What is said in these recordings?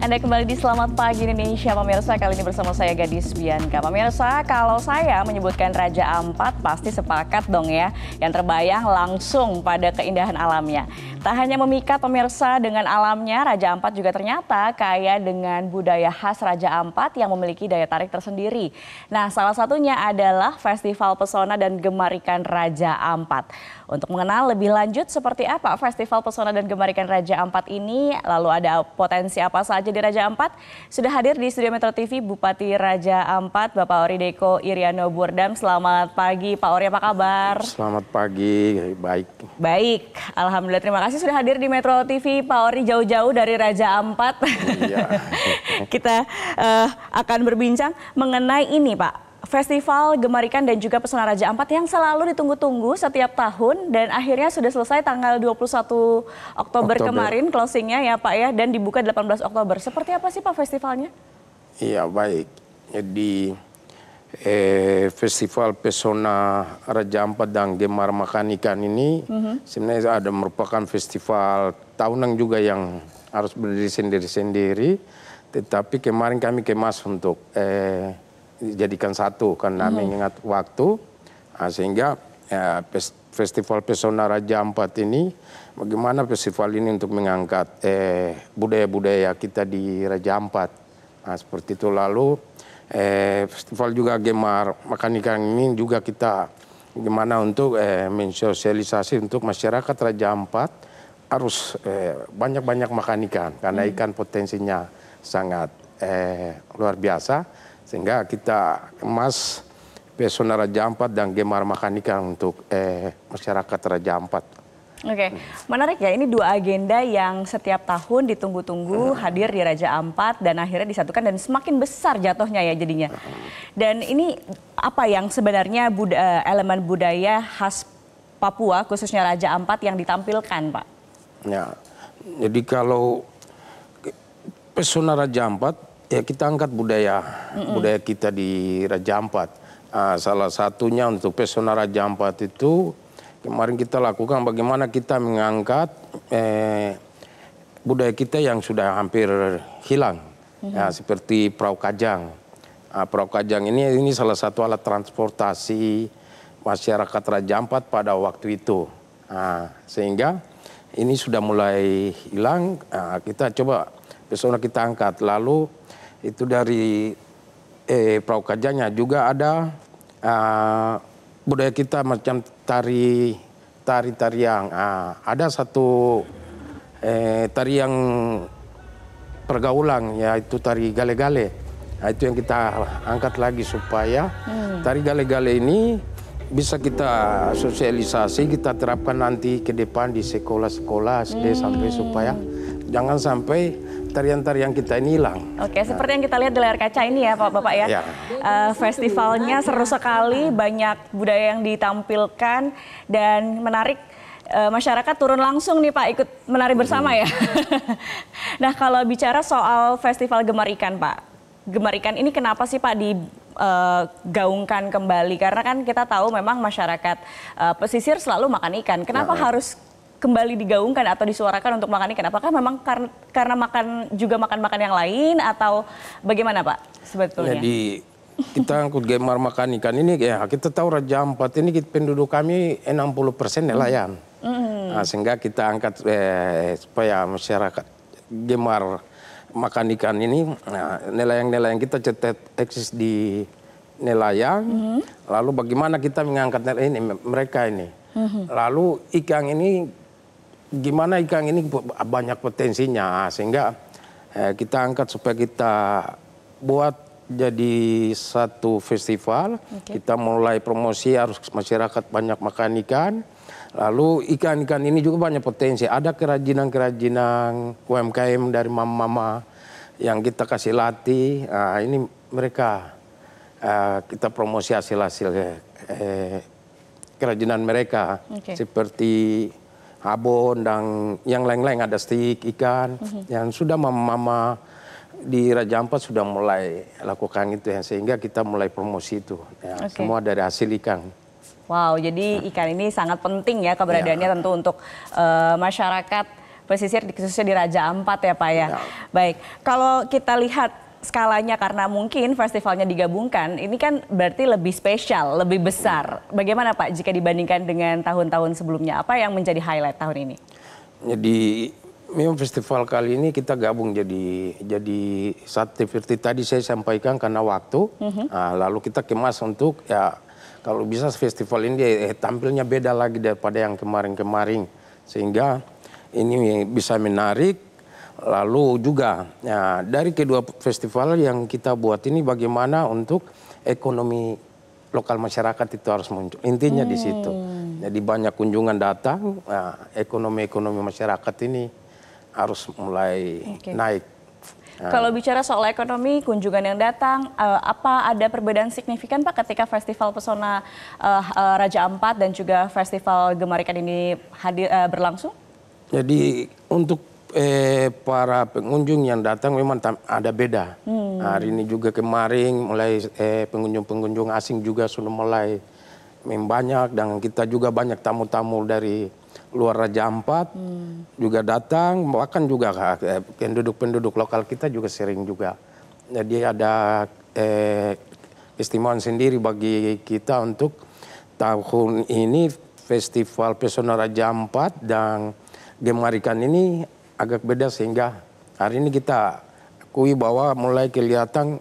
Anda kembali di Selamat Pagi Indonesia, pemirsa. Kali ini bersama saya Gadis Bianca. Pemirsa, kalau saya menyebutkan Raja Ampat, pasti sepakat dong ya. Yang terbayang langsung pada keindahan alamnya. Tak hanya memikat pemirsa dengan alamnya, Raja Ampat juga ternyata kaya dengan budaya khas Raja Ampat yang memiliki daya tarik tersendiri. Nah, salah satunya adalah Festival Pesona dan Gemar Ikan Raja Ampat. Untuk mengenal lebih lanjut seperti apa Festival Pesona dan Gemar Ikan Raja Ampat ini, lalu ada potensi apa saja di Raja Ampat, sudah hadir di Studio Metro TV Bupati Raja Ampat, Bapak Ori Deko Iriano Burdam. Selamat pagi Pak Ori, apa kabar? Selamat pagi, baik. Baik, alhamdulillah, terima kasih sudah hadir di Metro TV Pak Ori jauh-jauh dari Raja Ampat. Iya. Kita akan berbincang mengenai ini Pak. Festival Gemar Ikan dan juga Pesona Raja Ampat yang selalu ditunggu-tunggu setiap tahun dan akhirnya sudah selesai tanggal 21 Oktober kemarin closingnya ya Pak ya, dan dibuka 18 Oktober. Seperti apa sih Pak festivalnya? Iya, baik. Jadi Festival Pesona Raja Ampat dan Gemar Makan Ikan ini sebenarnya ada merupakan festival tahunan juga yang harus berdiri sendiri-sendiri. Tetapi kemarin kami kemas untuk dijadikan satu karena mengingat waktu, sehingga Festival Pesona Raja Ampat ini, bagaimana festival ini untuk mengangkat budaya-budaya kita di Raja Ampat. Nah, seperti itu. Lalu festival juga Gemar Makan Ikan ini juga kita bagaimana untuk mensosialisasi untuk masyarakat Raja Ampat harus banyak-banyak makan ikan karena ikan potensinya sangat luar biasa. Sehingga kita kemas Pesona Raja Ampat dan Gemar Makan Ikan untuk masyarakat Raja Ampat. Oke, menarik ya, ini dua agenda yang setiap tahun ditunggu-tunggu hadir di Raja Ampat dan akhirnya disatukan dan semakin besar jatuhnya ya jadinya. Dan ini apa yang sebenarnya elemen budaya khas Papua khususnya Raja Ampat yang ditampilkan Pak? Ya, jadi kalau Pesona Raja Ampat, ya kita angkat budaya kita di Raja Ampat. Salah satunya untuk Pesona Raja Ampat itu kemarin kita lakukan bagaimana kita mengangkat budaya kita yang sudah hampir hilang, ya, seperti perahu kajang. Perahu kajang ini salah satu alat transportasi masyarakat Raja Ampat pada waktu itu. Sehingga ini sudah mulai hilang. Kita coba Pesona kita angkat. Lalu itu dari perahu kajangnya juga ada budaya kita macam tarian. Ada satu tarian pergaulan, yaitu tari gale-gale. Nah, itu yang kita angkat lagi supaya tari gale-gale ini bisa kita sosialisasi, kita terapkan nanti ke depan di sekolah-sekolah SD sampai supaya jangan sampai tarian-tarian kita ini hilang. Oke, seperti yang kita lihat di layar kaca ini ya Bapak ya. Ya. Festivalnya seru sekali, banyak budaya yang ditampilkan dan menarik. Masyarakat turun langsung nih Pak ikut menari bersama ya. Nah, kalau bicara soal Festival Gemar Ikan Pak, Gemar Ikan ini kenapa sih Pak digaungkan kembali? Karena kan kita tahu memang masyarakat pesisir selalu makan ikan. Kenapa harus kembali digaungkan atau disuarakan untuk makan ikan? Apakah memang karena makan yang lain atau bagaimana Pak sebetulnya? Jadi kita angkut Gemar Makan Ikan ini, ya kita tahu Raja Ampat ini penduduk kami 60% nelayan. Sehingga kita angkat supaya masyarakat Gemar Makan Ikan ini, nelayan-nelayan kita eksis di nelayan. Lalu bagaimana kita mengangkat mereka ini. Lalu ikan ini, gimana ikan ini banyak potensinya, sehingga kita angkat supaya kita buat jadi satu festival. Kita mulai promosi harus masyarakat banyak makan ikan. Lalu ikan-ikan ini juga banyak potensi. Ada kerajinan-kerajinan UMKM dari mama-mama yang kita kasih latih. Ini mereka kita promosi hasil-hasil kerajinan mereka, seperti abon dan yang lain-lain, ada stik ikan yang sudah mama-mama di Raja Ampat sudah mulai lakukan itu ya, sehingga kita mulai promosi itu ya, semua dari hasil ikan. Wow, jadi ikan ini sangat penting ya keberadaannya tentu untuk masyarakat pesisir khususnya di Raja Ampat ya Pak ya. Baik, kalau kita lihat skalanya karena mungkin festivalnya digabungkan, ini kan berarti lebih spesial, lebih besar. Bagaimana Pak jika dibandingkan dengan tahun-tahun sebelumnya? Apa yang menjadi highlight tahun ini? Jadi memang festival kali ini kita gabung jadi satu seperti tadi saya sampaikan karena waktu. Lalu kita kemas untuk ya kalau bisa festival ini tampilnya beda lagi daripada yang kemarin-kemarin sehingga ini bisa menarik. Lalu juga ya, dari kedua festival yang kita buat ini bagaimana untuk ekonomi lokal masyarakat itu harus muncul. Intinya di situ. Jadi banyak kunjungan datang, nah, ekonomi masyarakat ini harus mulai naik. Nah. Kalau bicara soal ekonomi, kunjungan yang datang, apa ada perbedaan signifikan Pak ketika Festival Pesona Raja Ampat dan juga Festival Gemar Ikan ini berlangsung? Jadi untuk para pengunjung yang datang memang ada beda. Hari ini juga kemarin mulai pengunjung asing juga sudah mulai banyak dan kita juga banyak tamu-tamu dari luar Raja Ampat juga datang, bahkan juga penduduk lokal kita juga sering juga. Jadi ada keistimewaan sendiri bagi kita untuk tahun ini Festival Pesona Raja Ampat dan Gemar Ikan ini agak beda sehingga hari ini kita akui bahwa mulai kelihatan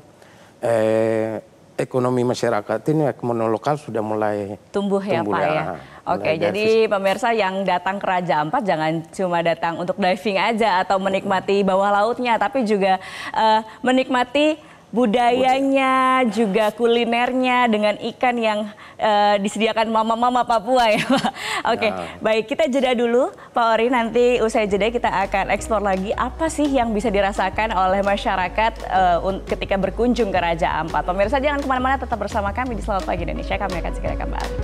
ekonomi masyarakat ini, ekonomi lokal sudah mulai tumbuh ya Pak ya. Oke, jadi pemirsa yang datang ke Raja Ampat jangan cuma datang untuk diving aja atau menikmati bawah lautnya, tapi juga menikmati budayanya, juga kulinernya dengan ikan yang disediakan mama-mama Papua ya Pak. Oke, baik kita jeda dulu Pak Ori, nanti usai jeda kita akan eksplor lagi apa sih yang bisa dirasakan oleh masyarakat ketika berkunjung ke Raja Ampat. Pemirsa jangan kemana-mana, tetap bersama kami di Selamat Pagi Indonesia, kami akan segera kembali.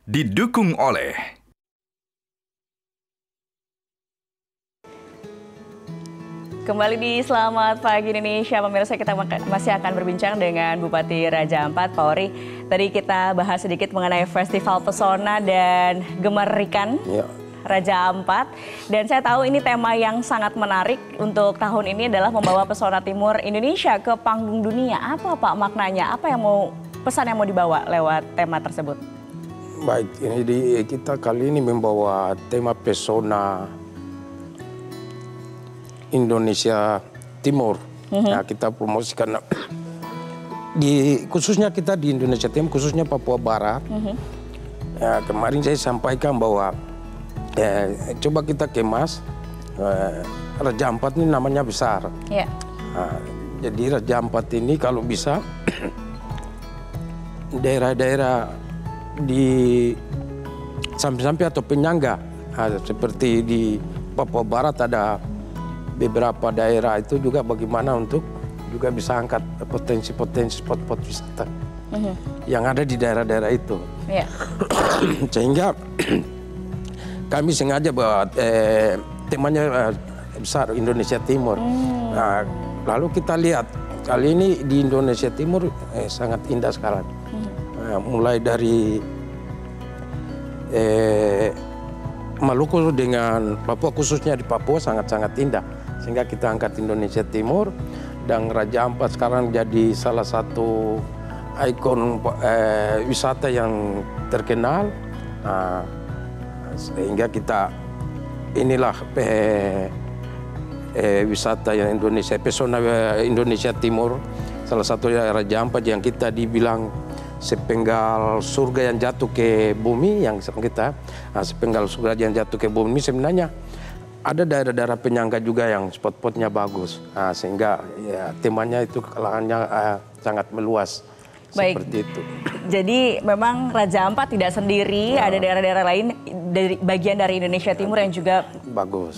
Didukung oleh kembali di Selamat Pagi Indonesia, pemirsa kita masih akan berbincang dengan Bupati Raja Ampat, Pak Ori. Tadi kita bahas sedikit mengenai Festival Pesona dan Gemar Ikan Raja Ampat. Dan saya tahu ini tema yang sangat menarik untuk tahun ini adalah membawa pesona timur Indonesia ke panggung dunia. Apa Pak maknanya? Apa yang pesan yang mau dibawa lewat tema tersebut? Baik, ini kita kali ini membawa tema pesona Indonesia Timur. Nah, kita promosikan khususnya kita di Indonesia Timur, khususnya Papua Barat. Ya, kemarin saya sampaikan bahwa coba kita kemas Raja Ampat ini namanya besar. Nah, jadi Raja Ampat ini kalau bisa daerah-daerah di samping-samping atau penyangga seperti di Papua Barat ada beberapa daerah itu juga bagaimana untuk juga bisa angkat potensi-potensi spot-spot wisata yang ada di daerah-daerah itu. Sehingga kami sengaja buat temanya besar Indonesia Timur. Nah, lalu kita lihat kali ini di Indonesia Timur sangat indah sekarang. Mulai dari Maluku dengan Papua, khususnya di Papua sangat-sangat indah. Sehingga kita angkat Indonesia Timur dan Raja Ampat sekarang jadi salah satu ikon wisata yang terkenal. Sehingga kita inilah wisata yang Indonesia, pesona Indonesia Timur, salah satunya Raja Ampat yang kita dibilang sepenggal surga yang jatuh ke bumi, yang kita sepenggal surga yang jatuh ke bumi. Sebenarnya ada daerah-daerah penyangga juga yang spot-spotnya bagus, sehingga ya temanya itu kalangannya sangat meluas. Baik. Seperti itu. Jadi memang Raja Ampat tidak sendiri, ada daerah-daerah lain dari bagian dari Indonesia Timur yang juga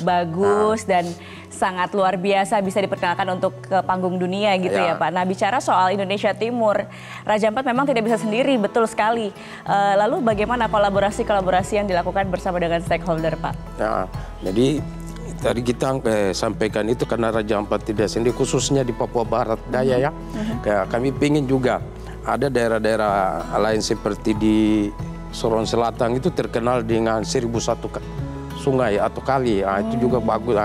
bagus dan sangat luar biasa bisa diperkenalkan untuk ke panggung dunia gitu ya Pak. Nah, bicara soal Indonesia Timur, Raja Ampat memang tidak bisa sendiri, betul sekali. Lalu bagaimana kolaborasi yang dilakukan bersama dengan stakeholder Pak? Nah, jadi tadi kita sampaikan itu karena Raja Ampat tidak sendiri, khususnya di Papua Barat Daya ya. Kami ingin juga ada daerah-daerah lain seperti di Sorong Selatan itu terkenal dengan 1001 sungai atau kali, itu juga bagus.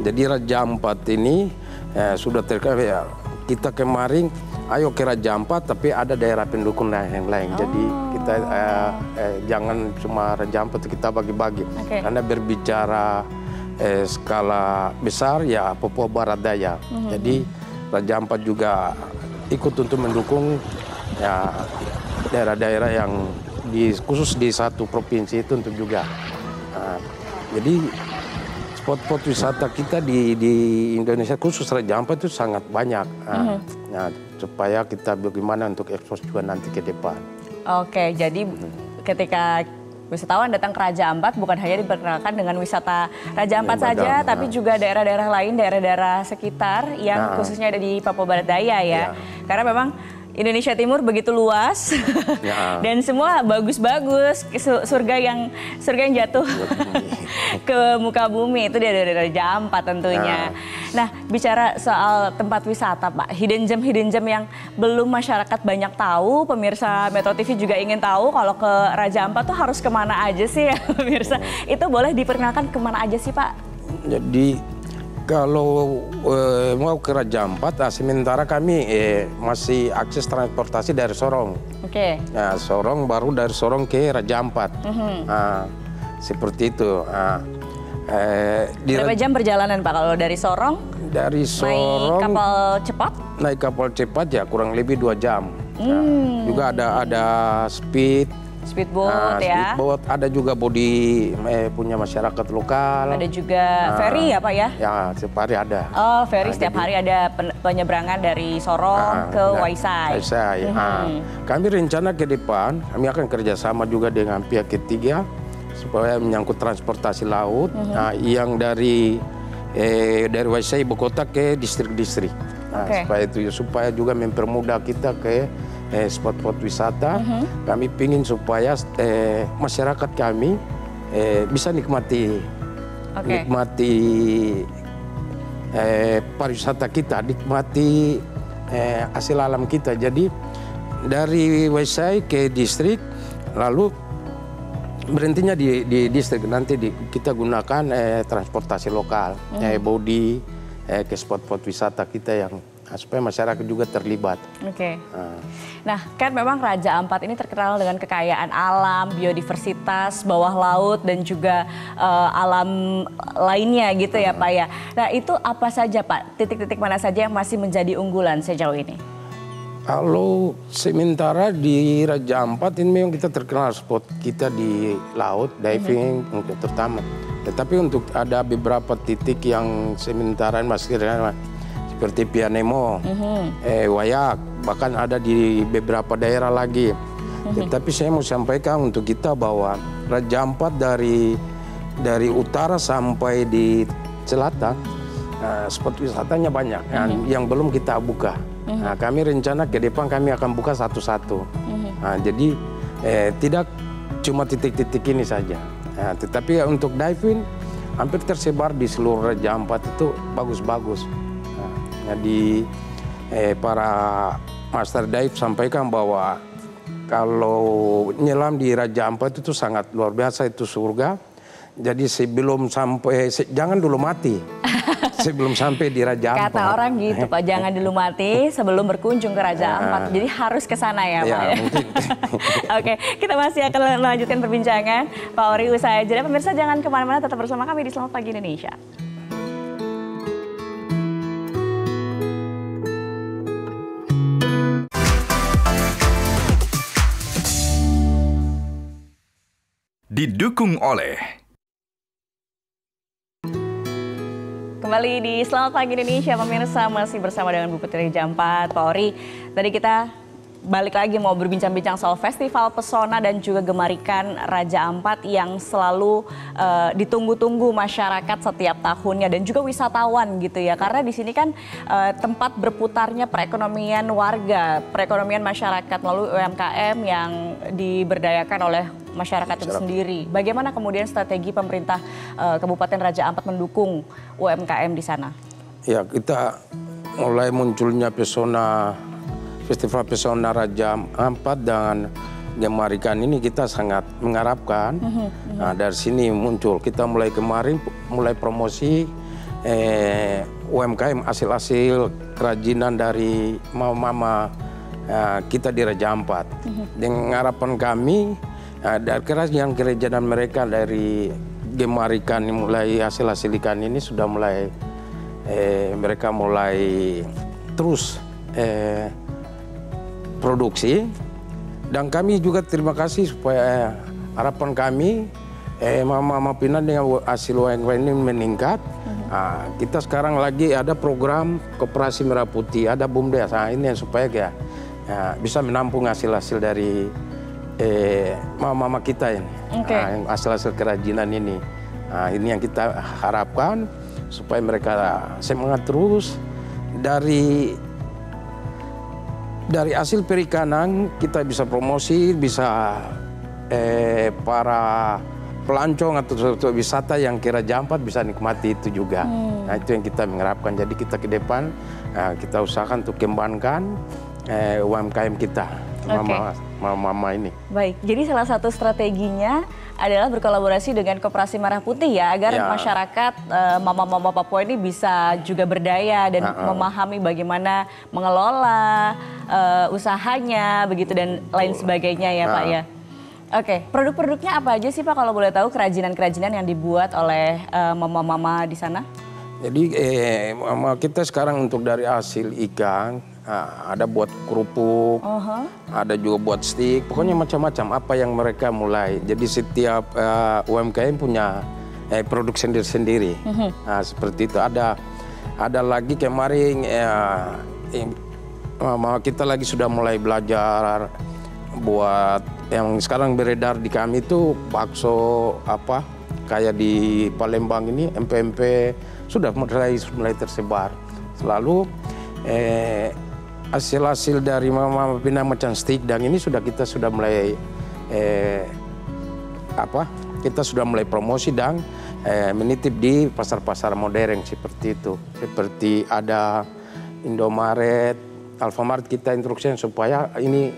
Jadi Raja Ampat ini sudah terkenal ya. Kita kemarin ayo ke Raja Ampat, tapi ada daerah pendukung yang lain. Jadi kita jangan cuma Raja Ampat, kita bagi-bagi. Karena berbicara skala besar ya Papua Barat Daya. Jadi Raja Ampat juga ikut untuk mendukung ya daerah-daerah yang khusus di satu provinsi itu untuk juga. Jadi spot-spot wisata kita di Indonesia khusus Raja Ampat itu sangat banyak. Nah, supaya kita bagaimana untuk ekspos juga nanti ke depan. Oke, jadi ketika wisatawan datang ke Raja Ampat bukan hanya diperkenalkan dengan wisata Raja Ampat saja, tapi juga daerah-daerah lain, daerah-daerah sekitar yang khususnya ada di Papua Barat Daya ya. Karena memang Indonesia Timur begitu luas dan semua bagus-bagus, surga yang jatuh ke muka bumi itu dari Raja Ampat tentunya. Nah, bicara soal tempat wisata Pak, hidden gem yang belum masyarakat banyak tahu, pemirsa Metro TV juga ingin tahu kalau ke Raja Ampat tuh harus kemana aja sih ya pemirsa? Itu boleh diperkenalkan kemana aja sih Pak? Jadi kalau mau ke Raja Ampat, sementara kami masih akses transportasi dari Sorong. Nah, Sorong baru dari Sorong ke Raja Ampat. Seperti itu. Berapa jam perjalanan Pak kalau dari Sorong? Dari Sorong naik kapal cepat? Naik kapal cepat ya kurang lebih 2 jam. Juga ada speedboat ya. Speedboat, ada juga bodi punya masyarakat lokal. Ada juga ferry ya Pak ya? Ya, setiap hari ada. Oh, ferry setiap hari ada penyeberangan dari Sorong ke Waisai. Kami rencana ke depan, kami akan kerjasama juga dengan pihak ketiga supaya menyangkut transportasi laut, yang dari Waisai ibu kota ke distrik-distrik. Supaya juga mempermudah kita ke spot-spot wisata. Kami ingin supaya masyarakat kami bisa nikmati pariwisata kita, nikmati hasil alam kita. Jadi dari Waisai ke distrik, lalu berhentinya di distrik, nanti kita gunakan transportasi lokal, bodi ke spot-spot wisata kita yang supaya masyarakat juga terlibat. Nah, kan memang Raja Ampat ini terkenal dengan kekayaan alam, biodiversitas, bawah laut dan juga alam lainnya gitu ya Pak ya. Nah, itu apa saja Pak? Titik-titik mana saja yang masih menjadi unggulan sejauh ini? Kalau sementara di Raja Ampat ini memang kita terkenal spot kita di laut, diving terutama. Tetapi untuk ada beberapa titik yang sementara masih seperti Pianemo, Wayak, bahkan ada di beberapa daerah lagi. Tetapi saya mau sampaikan untuk kita bahwa Raja Ampat dari utara sampai di selatan, spot wisatanya banyak yang belum kita buka. Nah, kami rencana ke depan kami akan buka satu-satu. Jadi tidak cuma titik-titik ini saja. Tetapi untuk diving hampir tersebar di seluruh Raja Ampat itu bagus-bagus. Jadi para master dive sampaikan bahwa kalau nyelam di Raja Ampat itu sangat luar biasa, itu surga. Jadi sebelum sampai, jangan dulu mati sebelum sampai di Raja Ampat. Kata orang gitu Pak, jangan dulu mati sebelum berkunjung ke Raja Ampat. Jadi harus ke sana ya Pak. Mungkin. Oke, kita masih akan melanjutkan perbincangan Pak Ori usai jeda. Pemirsa jangan kemana-mana, tetap bersama kami di Selamat Pagi Indonesia. Didukung oleh Kembali di Selamat Pagi Indonesia, pemirsa masih bersama dengan Bu Putri Raja Ampat, Pak Ori. Tadi kita balik lagi mau berbincang-bincang soal Festival Pesona dan juga Gemar Ikan Raja Ampat yang selalu ditunggu-tunggu masyarakat setiap tahunnya dan juga wisatawan gitu ya. Karena di sini kan tempat berputarnya perekonomian warga, perekonomian masyarakat melalui UMKM yang diberdayakan oleh masyarakat itu sendiri. Bagaimana kemudian strategi pemerintah Kabupaten Raja Ampat mendukung UMKM di sana? Ya, kita mulai munculnya Festival Pesona Raja Ampat dan Gemar Ikan ini kita sangat mengharapkan. Nah, dari sini muncul, kita mulai kemarin mulai promosi UMKM hasil-hasil kerajinan dari mama-mama kita di Raja Ampat. Dengan harapan kami dari kerajinan mereka dari Gemar Ikan, mulai hasil-hasil ikan ini sudah mulai mereka mulai terus produksi, dan kami juga terima kasih supaya harapan kami Mama Pina dengan hasil UMKM ini meningkat. Kita sekarang lagi ada program Koperasi Merah Putih, ada BUMDes, ini yang supaya bisa menampung hasil-hasil dari mama-mama kita ini, hasil-hasil kerajinan ini. Ini yang kita harapkan supaya mereka semangat terus. Dari hasil perikanan kita bisa promosi, bisa para pelancong atau wisata yang ke Raja Ampat bisa nikmati itu juga. Nah, itu yang kita mengharapkan. Jadi kita ke depan kita usahakan untuk kembangkan UMKM kita, mama-mama ini. Baik, jadi salah satu strateginya adalah berkolaborasi dengan Koperasi Merah Putih ya, agar masyarakat mama-mama Papua ini bisa juga berdaya dan memahami bagaimana mengelola usahanya begitu dan lain sebagainya ya Pak ya. Oke, produk-produknya apa aja sih Pak kalau boleh tahu, kerajinan-kerajinan yang dibuat oleh mama-mama di sana? Jadi mama kita sekarang untuk dari hasil ikan, ada buat kerupuk, ada juga buat stik, pokoknya macam-macam apa yang mereka mulai. Jadi setiap UMKM punya produk sendiri-sendiri. Nah, seperti itu. Ada lagi kemarin kita lagi sudah mulai belajar buat yang sekarang beredar di kami itu bakso kayak di Palembang ini MP sudah mulai tersebar. Selalu hasil-hasil dari Mama Pina macam stik dan ini kita sudah mulai kita sudah mulai promosi dan menitip di pasar-pasar modern seperti itu. Seperti ada Indomaret, Alfamart kita instruksi supaya ini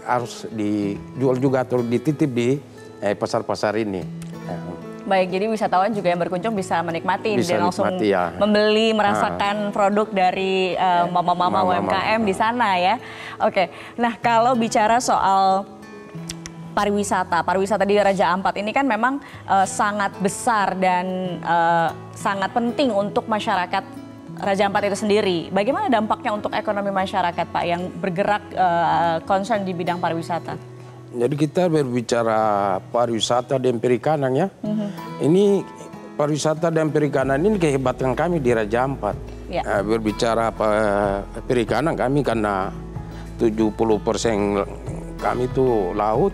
harus dijual juga atau dititip di pasar-pasar ini. Baik, jadi wisatawan juga yang berkunjung bisa menikmati dan langsung membeli, merasakan produk dari mama-mama UMKM di sana ya. Oke, nah kalau bicara soal pariwisata di Raja Ampat ini kan memang sangat besar dan sangat penting untuk masyarakat Raja Ampat itu sendiri. Bagaimana dampaknya untuk ekonomi masyarakat Pak yang bergerak concern di bidang pariwisata? Jadi kita berbicara pariwisata dan perikanan ya. Ini pariwisata dan perikanan ini kehebatan kami di Raja Ampat. Berbicara perikanan kami karena 70% kami itu laut.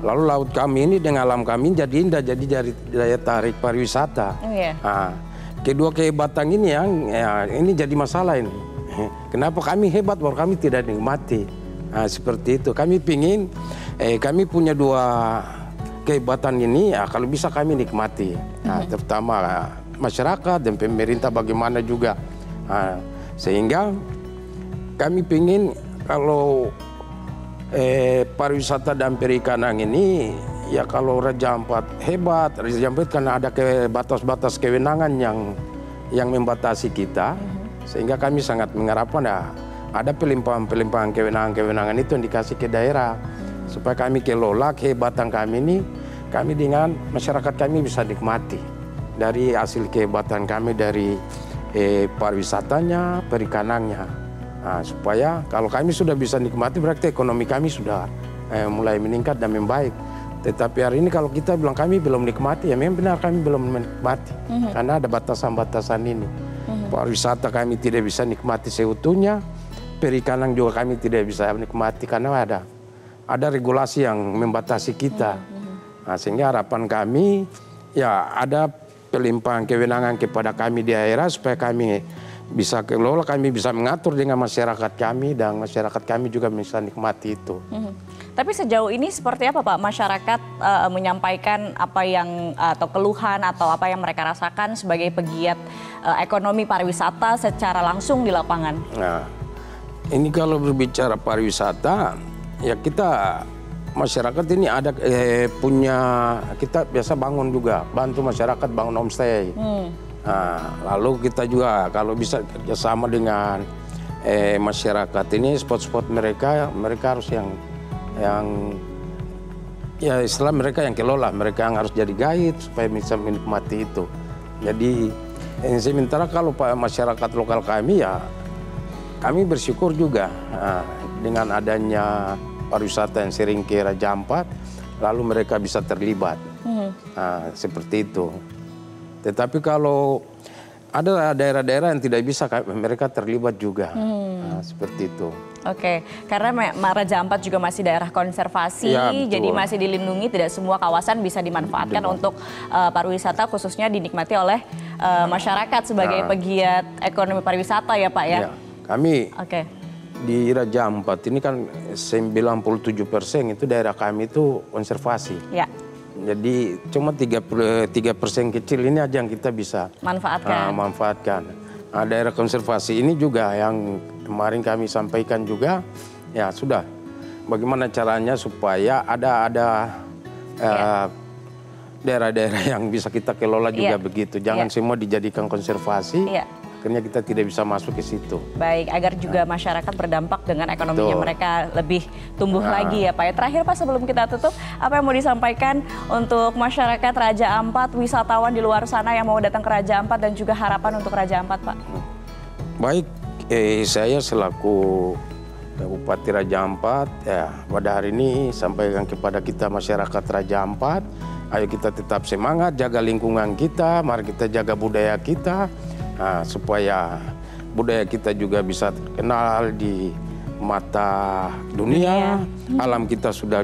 Lalu laut kami ini dengan alam kami jadi indah, jadi daya tarik pariwisata. Kedua kehebatan ini ini jadi masalah ini. Kenapa kami hebat baru kami tidak nikmati? Seperti itu. Kami pingin kami punya dua kehebatan ini kalau bisa kami nikmati. Terutama masyarakat dan pemerintah bagaimana juga. Sehingga kami pingin kalau pariwisata dan perikanan ini ya kalau Raja Ampat hebat, Raja Ampat karena ada batas-batas kewenangan yang membatasi kita. Sehingga kami sangat mengharapkan ada pelimpahan kewenangan itu yang dikasih ke daerah supaya kami kelola kehebatan kami ini, kami dengan masyarakat kami bisa nikmati dari hasil kehebatan kami dari pariwisatanya, perikanannya. Supaya kalau kami sudah bisa nikmati berarti ekonomi kami sudah mulai meningkat dan membaik. Tetapi hari ini kalau kita bilang kami belum nikmati, ya memang benar kami belum menikmati karena ada batasan-batasan ini. Pariwisata kami tidak bisa nikmati seutuhnya. perikanan juga kami tidak bisa menikmati karena ada regulasi yang membatasi kita. Nah, sehingga harapan kami ya ada pelimpahan kewenangan kepada kami di daerah supaya kami bisa kelola, kami bisa mengatur dengan masyarakat kami dan masyarakat kami juga bisa nikmati itu. Tapi sejauh ini seperti apa Pak masyarakat menyampaikan apa yang atau keluhan atau apa yang mereka rasakan sebagai pegiat ekonomi pariwisata secara langsung di lapangan? Nah, ini kalau berbicara pariwisata, ya kita masyarakat ini ada punya, kita biasa bangun juga, bantu masyarakat bangun homestay. Nah, lalu kita juga kalau bisa kerjasama dengan masyarakat ini spot-spot mereka harus yang ya istilah mereka yang kelola, mereka yang harus jadi guide supaya bisa menikmati itu. Jadi sementara kalau masyarakat lokal kami ya kami bersyukur juga dengan adanya pariwisata yang sering ke Raja Ampat, lalu mereka bisa terlibat. Seperti itu. Tetapi kalau ada daerah-daerah yang tidak bisa, mereka terlibat juga. Seperti itu. Oke, karena Raja Ampat juga masih daerah konservasi, ya, jadi masih dilindungi, tidak semua kawasan bisa dimanfaatkan untuk pariwisata, khususnya dinikmati oleh masyarakat sebagai pegiat ekonomi pariwisata ya Pak ya? Ya, kami di Raja Ampat ini kan 97% itu daerah kami itu konservasi. Ya. Jadi cuma 3% kecil ini aja yang kita bisa manfaatkan. Nah, daerah konservasi ini juga yang kemarin kami sampaikan juga, ya sudah. Bagaimana caranya supaya ada daerah-daerah yang bisa kita kelola juga begitu. Jangan semua dijadikan konservasi. Akhirnya kita tidak bisa masuk ke situ. Baik, agar juga masyarakat berdampak dengan ekonominya mereka lebih tumbuh lagi ya Pak. Terakhir Pak, sebelum kita tutup, apa yang mau disampaikan untuk masyarakat Raja Ampat, wisatawan di luar sana yang mau datang ke Raja Ampat dan juga harapan untuk Raja Ampat Pak? Baik, saya selaku Bupati Raja Ampat, ya pada hari ini sampaikan kepada kita masyarakat Raja Ampat, ayo kita tetap semangat, jaga lingkungan kita, mari kita jaga budaya kita. Supaya budaya kita juga bisa terkenal di mata dunia, alam kita sudah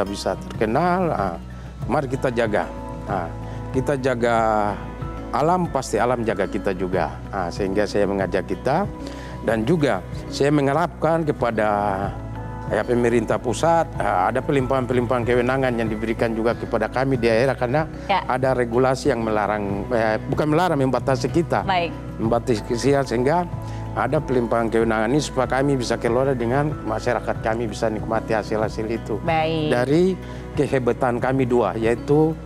bisa terkenal. Mari kita jaga. Kita jaga alam, pasti alam jaga kita juga. Sehingga saya mengajak kita dan juga saya mengharapkan kepada pemerintah pusat ada pelimpahan kewenangan yang diberikan juga kepada kami di daerah karena ada regulasi yang melarang, bukan melarang, membatasi kita. Membatasi sehingga ada pelimpahan kewenangan ini supaya kami bisa kelola dengan masyarakat kami bisa nikmati hasil-hasil itu. Dari kehebatan kami dua, yaitu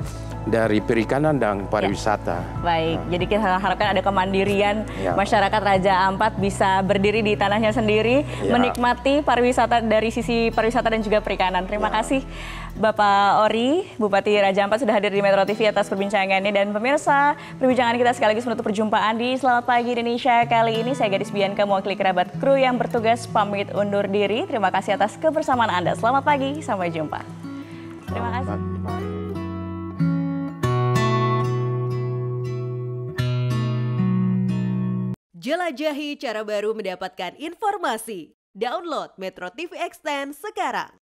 dari perikanan dan pariwisata. Baik, jadi kita harapkan ada kemandirian masyarakat Raja Ampat bisa berdiri di tanahnya sendiri, menikmati pariwisata dari sisi pariwisata dan juga perikanan. Terima kasih Bapak Ori, Bupati Raja Ampat sudah hadir di Metro TV atas perbincangannya. Dan pemirsa, perbincangan kita sekaligus menutup perjumpaan di Selamat Pagi Indonesia kali ini. Saya Gadis Bianca, mewakili kerabat kru yang bertugas pamit undur diri. Terima kasih atas kebersamaan Anda. Selamat pagi, sampai jumpa. Terima kasih. Jelajahi cara baru mendapatkan informasi. Download Metro TV Extend sekarang.